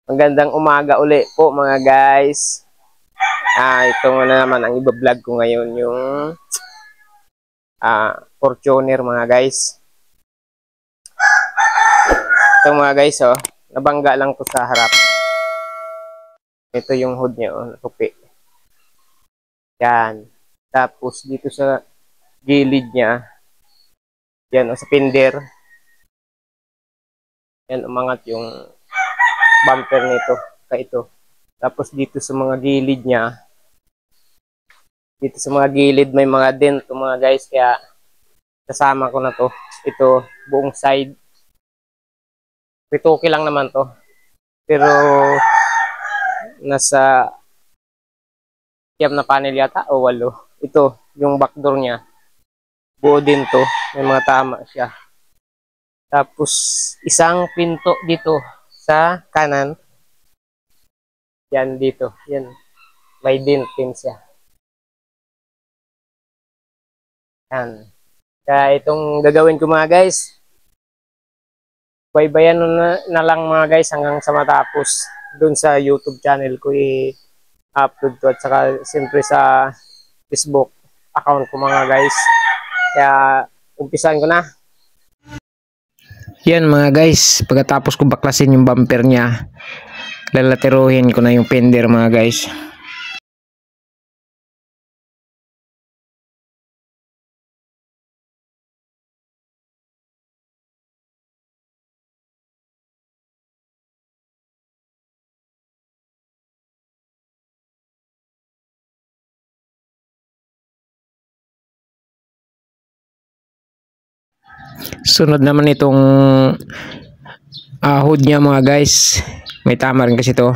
Magandang umaga uli po mga guys. Ito na naman ang iba-vlog ko ngayon, yung Fortuner mga guys. Ito mga guys, oh, nabangga lang to sa harap. Ito yung hood niya, oh, natupi. Yan. Tapos dito sa gilid niya, yan, oh, sa pinder. Yan, umangat yung bumper nito, ito. Tapos dito sa mga gilid niya, may mga dent mga guys, kaya kasama ko na to. Ito, buong side. Pitoke lang naman to. Pero nasa siyam na panel yata o 8. Ito, yung backdoor niya. Buo din to. May mga tama siya. Tapos isang pinto dito sa kanan. Yan dito. Yan. May dent din siya. Yan. Kaya itong gagawin ko mga guys, baybayan na lang mga guys hanggang sa matapos. Doon sa YouTube channel ko i-upload to, at saka siyempre sa Facebook account ko mga guys. Kaya umpisan ko na. Yan mga guys, pagkatapos ko baklasin yung bumper niya, lalateruhin ko na yung fender mga guys. Sunod naman itong hood niya mga guys, may tama rin kasi to.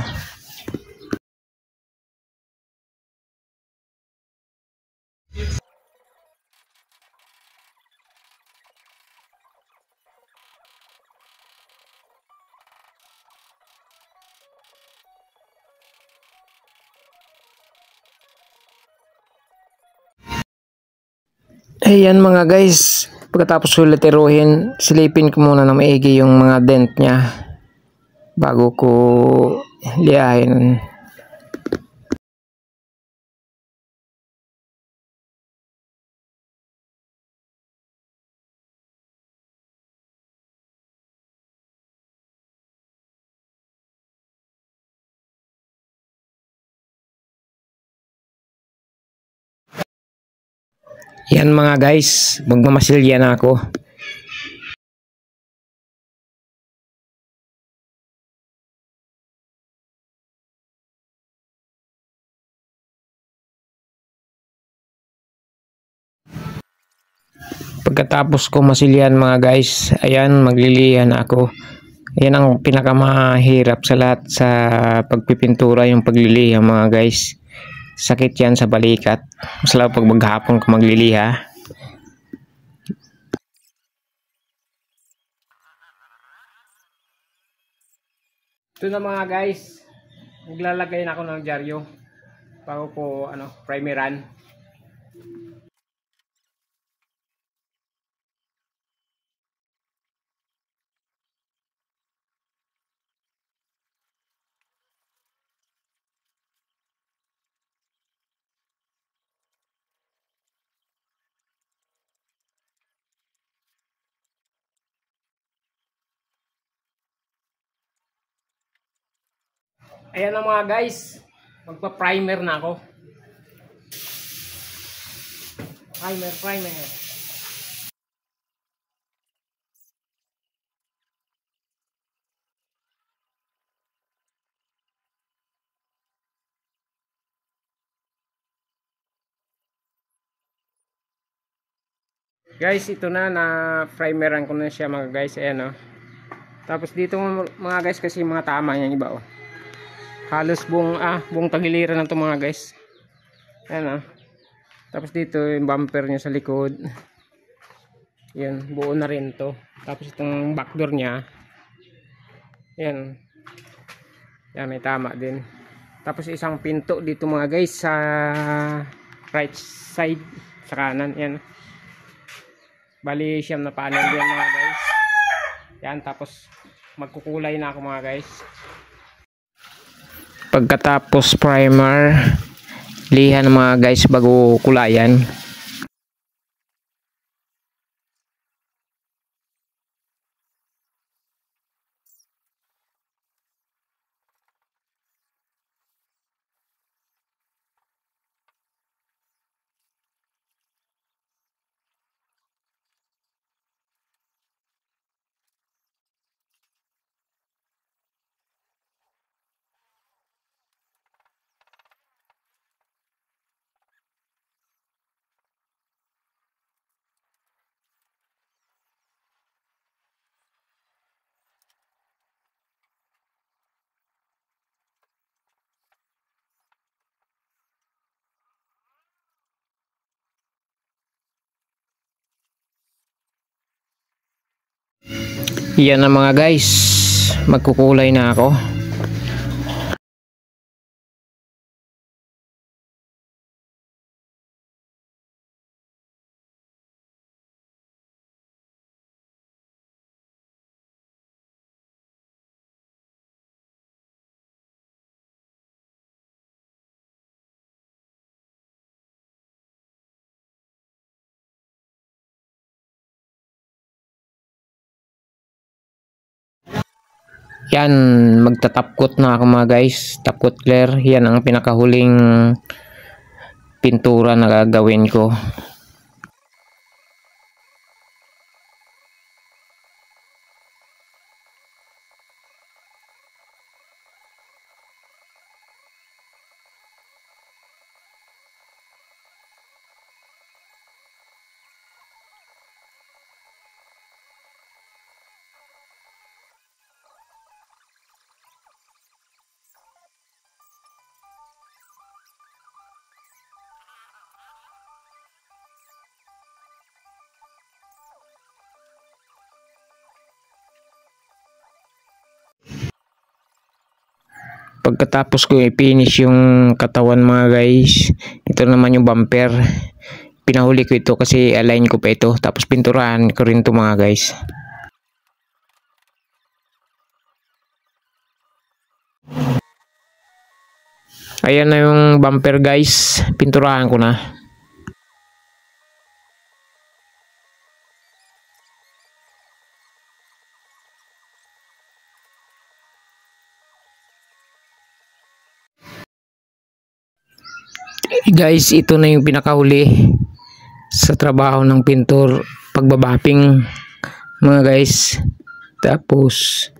Ayan mga guys, pagkatapos ko lateruhin, silipin ko muna na maigi yung mga dent niya bago ko liahin. Yan mga guys, magmamasilya na ako. Pagkatapos ko masilyan mga guys, ayan, maglilihan ako. Ayan ang pinakamahirap sa lahat sa pagpipintura, yung pagliliha mga guys. Sakit yan sa balikat. Mas lalo pag maghapon ko magliliha. Ito na mga guys, maglalagay na ako ng dyaryo bago ko primeran. Ayan na mga guys, magpa-primer na ako. Primer. Guys, ito na primeran ko na siya mga guys. Ayan, oh. Tapos dito mga guys, kasi mga tama yung iba, oh. Halos buong tagiliran na to mga guys. Ayan, oh. Tapos dito yung bumper niya sa likod. Yan, buo na rin to. Tapos itong backdoor niya. Yan. Yan, may tama din. Tapos isang pinto dito mga guys sa right side, sa kanan. Yan. Bali siyam na panel yan mga guys. Yan, tapos magkukulay na ako mga guys. Pagkatapos primer, lihan mga guys bago kulayan. Yan na mga guys, magkukulay na ako. Yan, magtatapkot na ako mga guys. Tapkot clear, yan ang pinakahuling pintura na gagawin ko. Pagkatapos ko i-finish yung katawan mga guys, ito naman yung bumper. Pinahuli ko ito kasi align ko pa ito. Tapos pinturahan ko rin ito mga guys. Ayan na yung bumper guys, pinturahan ko na. Guys, ito na yung pinakahuli sa trabaho ng pintor, pagbabaping mga guys. Tapos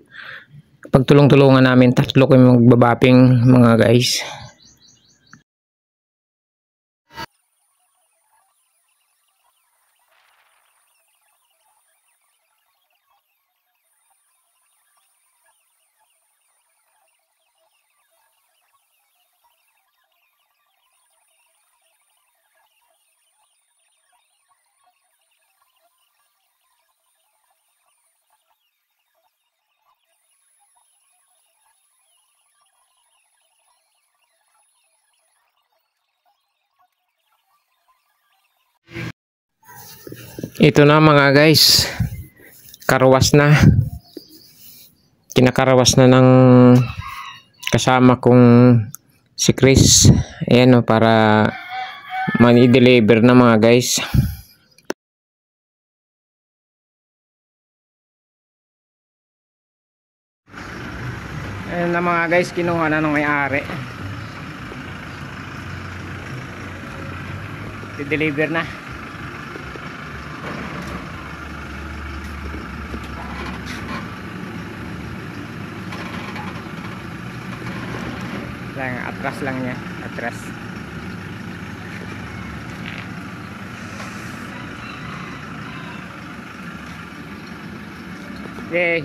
pagtulong-tulungan namin, tatlo kami magbabaping mga guys. Ito na mga guys, karawas na, kinakarawas na ng kasama kong si Chris. Ayan o, para mani-deliver na mga guys. Ayan na mga guys, kinuha na ng may-ari, i-deliver na. Atras lang niya, atras. Okay.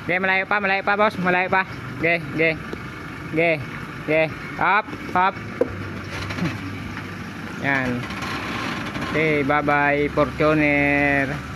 Okay, malayo pa boss, malayo pa. Okay. Up. Yan. Okay, bye-bye Fortuner.